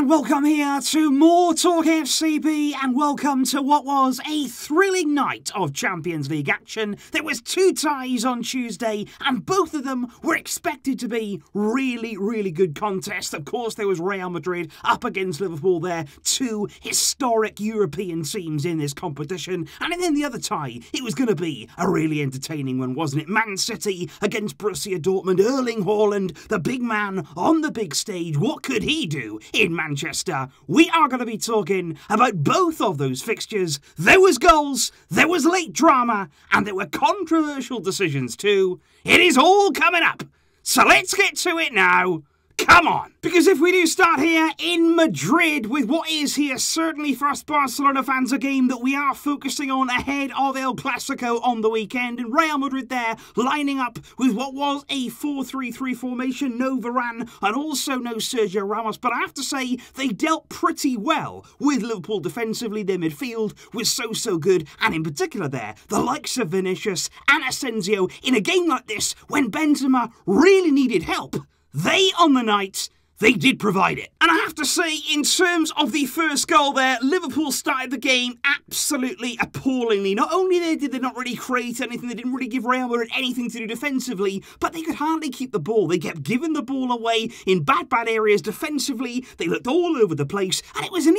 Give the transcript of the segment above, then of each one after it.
and welcome here to more TALKFCB, and welcome to what was a thrilling night of Champions League action. There was 2 ties on Tuesday, and both of them were expected to be really good contests. Of course, there was Real Madrid up against Liverpool there, 2 historic European teams in this competition, and then the other tie, it was going to be a really entertaining one, wasn't it? Man City against Borussia Dortmund, Erling Haaland, the big man on the big stage. What could he do in Manchester? We are going to be talking about both of those fixtures. There was goals, there was late drama, and there were controversial decisions too. It is all coming up. So let's get to it now. Come on! Because if we do start here in Madrid with what is here certainly for us Barcelona fans a game that we are focusing on ahead of El Clasico on the weekend, and Real Madrid there lining up with what was a 4-3-3 formation, no Varane and also no Sergio Ramos, but I have to say they dealt pretty well with Liverpool defensively. Their midfield was so good, and in particular there, the likes of Vinicius and Asensio in a game like this when Benzema really needed help. They, on the night, they did provide it. And I have to say, in terms of the first goal there, Liverpool started the game absolutely appallingly. Not only did they not really create anything, they didn't really give Real Madrid anything to do defensively, but they could hardly keep the ball. They kept giving the ball away in bad areas defensively. They looked all over the place, and it was an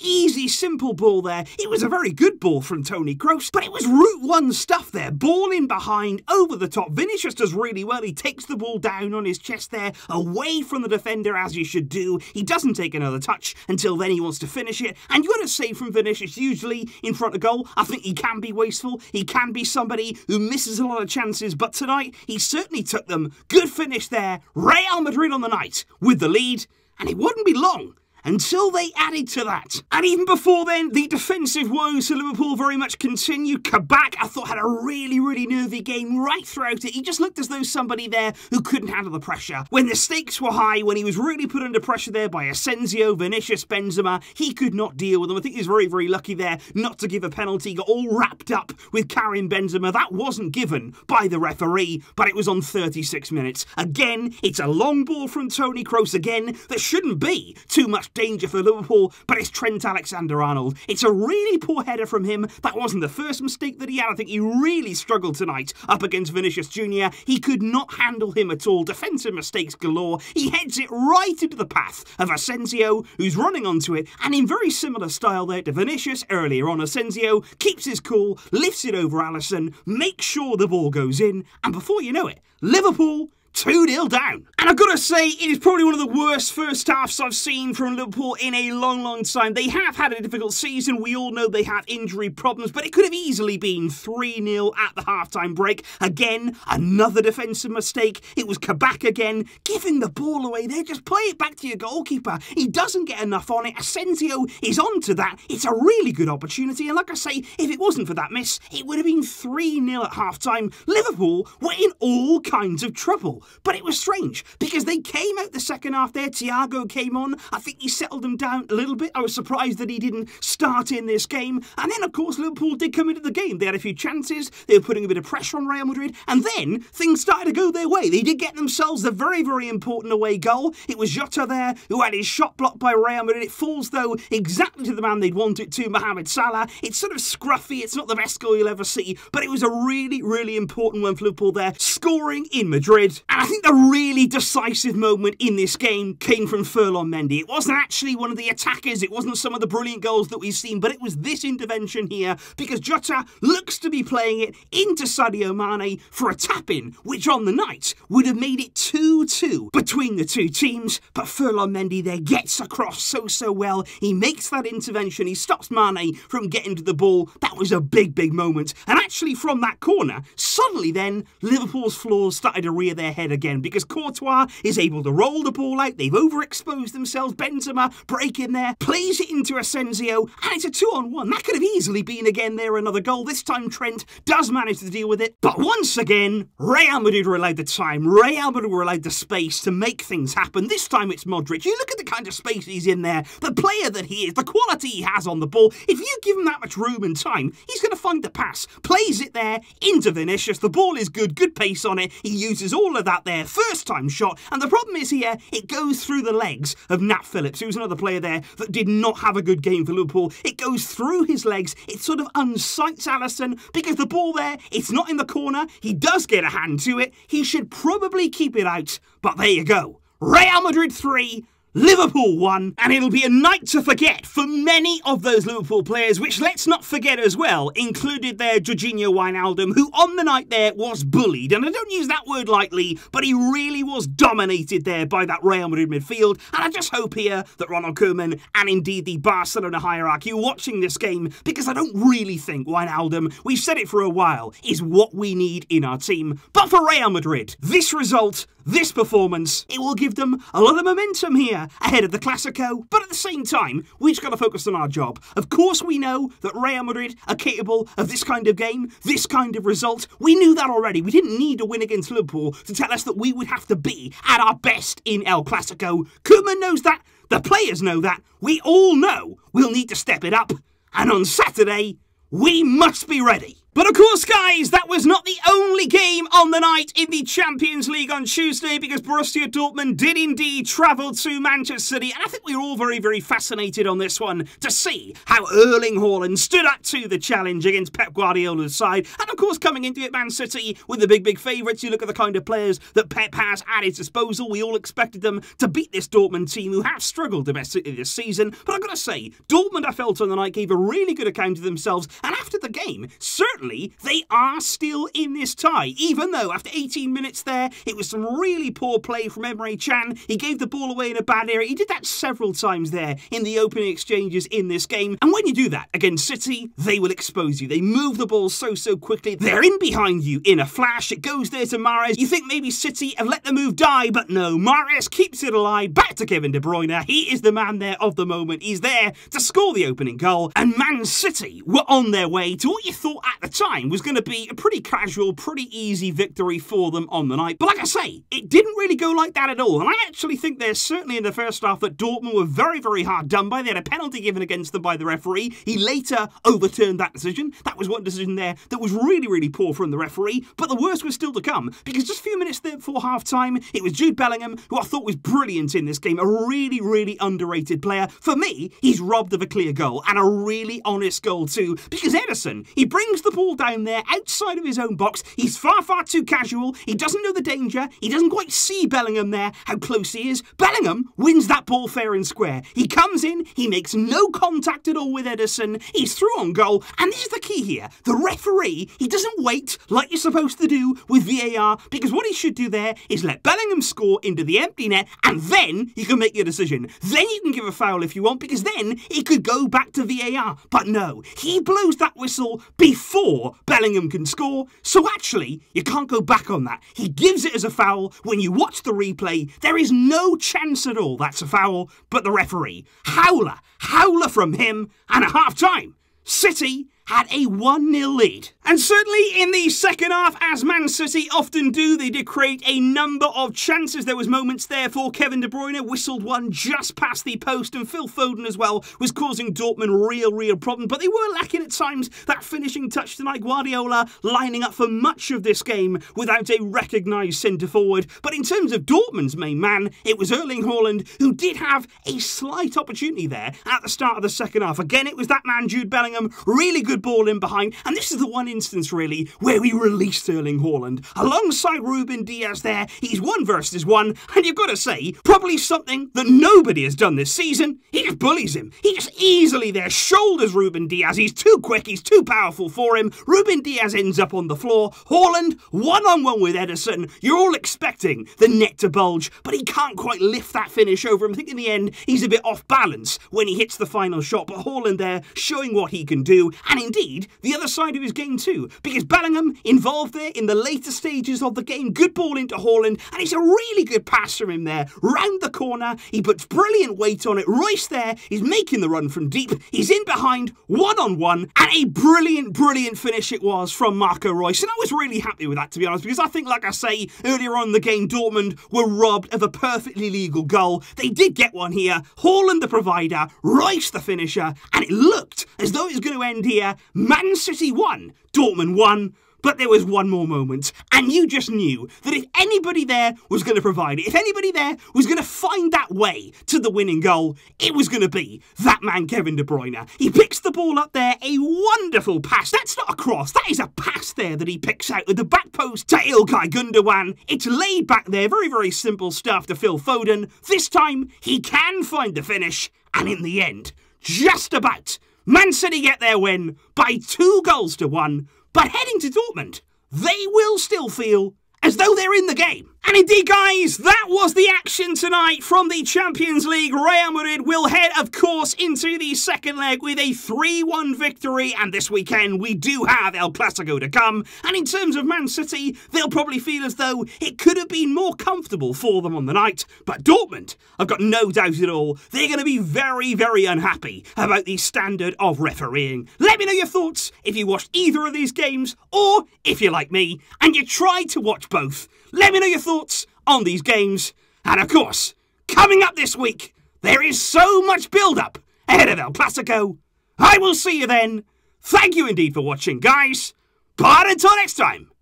easy, simple ball there. It was a very good ball from Toni Kroos, but it was Route 1 stuff there. Ball in behind, over the top. Vinicius does really well. He takes the ball down on his chest there, away from the defender, as you should do. He doesn't take another touch until then he wants to finish it. And you're going to say from Vinicius, usually in front of goal, I think he can be wasteful. He can be somebody who misses a lot of chances. But tonight, he certainly took them. Good finish there. Real Madrid on the night with the lead. And it wouldn't be long until they added to that. And even before then, the defensive woes for Liverpool very much continued. Kabak, I thought, had a really nervy game right throughout it. He just looked as though somebody there who couldn't handle the pressure. When the stakes were high, when he was really put under pressure there by Asensio, Vinicius, Benzema, he could not deal with them. I think he was very lucky there not to give a penalty. He got all wrapped up with Karim Benzema. That wasn't given by the referee, but it was on 36 minutes. Again, it's a long ball from Toni Kroos. Again, there shouldn't be too much danger for Liverpool, but it's Trent Alexander-Arnold. It's a really poor header from him. That wasn't the first mistake that he had. I think he really struggled tonight up against Vinicius Jr. He could not handle him at all. Defensive mistakes galore. He heads it right into the path of Asensio, who's running onto it, and in very similar style there to Vinicius earlier on, Asensio keeps his cool, lifts it over Alisson, makes sure the ball goes in, and before you know it, Liverpool 2-0 down. And I've got to say, it is probably one of the worst first halves I've seen from Liverpool in a long time. They have had a difficult season. We all know they have injury problems, but it could have easily been 3-0 at the halftime break. Again, another defensive mistake. It was Kabak again, giving the ball away there. Just play it back to your goalkeeper. He doesn't get enough on it. Asensio is onto that. It's a really good opportunity, and like I say, if it wasn't for that miss, it would have been 3-0 at halftime. Liverpool were in all kinds of trouble. But it was strange, because they came out the second half there. Thiago came on. I think he settled them down a little bit. I was surprised that he didn't start in this game. And then, of course, Liverpool did come into the game. They had a few chances. They were putting a bit of pressure on Real Madrid. And then things started to go their way. They did get themselves the very important away goal. It was Jota there who had his shot blocked by Real Madrid. It falls, though, exactly to the man they'd want it to, Mohamed Salah. It's sort of scruffy. It's not the best goal you'll ever see. But it was a really important one for Liverpool there, scoring in Madrid. And I think the really decisive moment in this game came from Ferland Mendy. It wasn't actually one of the attackers, it wasn't some of the brilliant goals that we've seen, but it was this intervention here, because Jota looks to be playing it into Sadio Mane for a tap-in, which on the night would have made it 2-2 between the two teams, but Ferland Mendy there gets across so well. He makes that intervention, he stops Mane from getting to the ball. That was a big moment, and actually from that corner, suddenly then, Liverpool's flaws started to rear their head again, because Courtois is able to roll the ball out. They've overexposed themselves. Benzema break in there, plays it into Asensio, and it's a 2-on-1. That could have easily been again there another goal. This time Trent does manage to deal with it, but once again, Real Madrid were allowed the time. Real Madrid were allowed the space to make things happen. This time it's Modric. You look at the kind of space he's in there, the player that he is, the quality he has on the ball. If you give him that much room and time, he's going to find the pass. Plays it there into Vinicius. The ball is good pace on it. He uses all of at that there, first time shot, and the problem is here, it goes through the legs of Nat Phillips, who's another player there that did not have a good game for Liverpool. It goes through his legs, it sort of unsights Alisson, because the ball there, it's not in the corner, he does get a hand to it, he should probably keep it out, but there you go. Real Madrid 3, Liverpool 1, and it'll be a night to forget for many of those Liverpool players, which, let's not forget as well, included their Jorginho Wijnaldum, who on the night there was bullied, and I don't use that word lightly, but he really was dominated there by that Real Madrid midfield, and I just hope here that Ronald Koeman and indeed the Barcelona hierarchy are watching this game, because I don't really think Wijnaldum, we've said it for a while, is what we need in our team. But for Real Madrid, this result, this performance, it will give them a lot of momentum here ahead of the Clásico, but at the same time, we've just got to focus on our job. Of course we know that Real Madrid are capable of this kind of game, this kind of result. We knew that already. We didn't need a win against Liverpool to tell us that we would have to be at our best in El Clásico. Koeman knows that, the players know that, we all know we'll need to step it up, and on Saturday, we must be ready. But of course, guys, that was not the only game on the night in the Champions League on Tuesday, because Borussia Dortmund did indeed travel to Manchester City, and I think we were all very, very fascinated on this one to see how Erling Haaland stood up to the challenge against Pep Guardiola's side. And of course, coming into it, Man City with the big favourites, you look at the kind of players that Pep has at his disposal. We all expected them to beat this Dortmund team, who have struggled domestically this season. But I've got to say, Dortmund, I felt on the night, gave a really good account of themselves, and after the game, certainly they are still in this tie, even though after 18 minutes there, it was some really poor play from Emre Can. He gave the ball away in a bad area. He did that several times there in the opening exchanges in this game. And when you do that against City, they will expose you. They move the ball so quickly. They're in behind you in a flash. It goes there to Mahrez. You think maybe City have let the move die, but no. Mahrez keeps it alive. Back to Kevin De Bruyne. He is the man there of the moment. He's there to score the opening goal. And Man City were on their way to what you thought at the time was going to be a pretty casual, pretty easy victory for them on the night. But like I say, it didn't really go like that at all. And I actually think there's certainly in the first half that Dortmund were very hard done by. They had a penalty given against them by the referee. He later overturned that decision. That was one decision there that was really poor from the referee. But the worst was still to come, because just a few minutes there before half-time, it was Jude Bellingham, who I thought was brilliant in this game. A really underrated player. For me, he's robbed of a clear goal, and a really honest goal too, because Ederson, he brings the ball down there outside of his own box. He's far too casual. He doesn't know the danger. He doesn't quite see Bellingham there, how close he is. Bellingham wins that ball fair and square. He comes in, he makes no contact at all with Ederson. He's through on goal, and this is the key here. The referee, he doesn't wait like you're supposed to do with VAR, because what he should do there is let Bellingham score into the empty net, and then you can make your decision. Then you can give a foul if you want, because then it could go back to VAR. But no, he blows that whistle before Bellingham can score, so actually, you can't go back on that. He gives it as a foul. When you watch the replay, there is no chance at all that's a foul, but the referee, howler from him, and at half-time, City had a 1-0 lead. And certainly in the second half, as Man City often do, they did create a number of chances. There was moments there for Kevin De Bruyne, whistled one just past the post, and Phil Foden as well was causing Dortmund real problems. But they were lacking at times that finishing touch tonight. Guardiola lining up for much of this game without a recognised centre-forward. But in terms of Dortmund's main man, it was Erling Haaland, who did have a slight opportunity there at the start of the second half. Again, it was that man, Jude Bellingham, really good ball in behind, and this is the one instance really where we released Erling Haaland alongside Ruben Diaz there. He's 1 versus 1, and you've got to say, probably something that nobody has done this season. He just bullies him. He just easily there shoulders Ruben Diaz. He's too quick, he's too powerful for him. Ruben Diaz ends up on the floor. Haaland, one-on-one with Ederson. You're all expecting the net to bulge, but he can't quite lift that finish over him. I think in the end, he's a bit off balance when he hits the final shot, but Haaland there showing what he can do, and indeed, the other side of his game too, because Bellingham involved there in the later stages of the game. Good ball into Haaland, and it's a really good pass from him there, round the corner. He puts brilliant weight on it. Royce there is making the run from deep. He's in behind, one-on-one, and a brilliant finish it was from Marco Royce, and I was really happy with that, to be honest, because I think, like I say, earlier on in the game, Dortmund were robbed of a perfectly legal goal. They did get one here. Haaland the provider, Royce the finisher, and it looked as though it was going to end here. Man City 1, Dortmund 1. But there was one more moment, and you just knew that if anybody there was going to provide it, if anybody there was going to find that way to the winning goal, it was going to be that man Kevin De Bruyne. He picks the ball up there, a wonderful pass. That's not a cross, that is a pass there that he picks out at the back post to Ilkay Gundogan. It's laid back there, very, very simple stuff to Phil Foden. This time, he can find the finish, and in the end, just about, Man City get their win by 2-1, but heading to Dortmund, they will still feel as though they're in the game. And indeed, guys, that was the action tonight from the Champions League. Real Madrid will head, of course, into the second leg with a 3-1 victory. And this weekend, we do have El Clasico to come. And in terms of Man City, they'll probably feel as though it could have been more comfortable for them on the night. But Dortmund, I've got no doubt at all, they're going to be very, very unhappy about the standard of refereeing. Let me know your thoughts if you watched either of these games, or if you're like me and you tried to watch both. Let me know your thoughts on these games. And of course, coming up this week, there is so much build-up ahead of El Clasico. I will see you then. Thank you indeed for watching, guys. But until next time,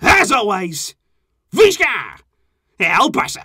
as always, Visca El Barça.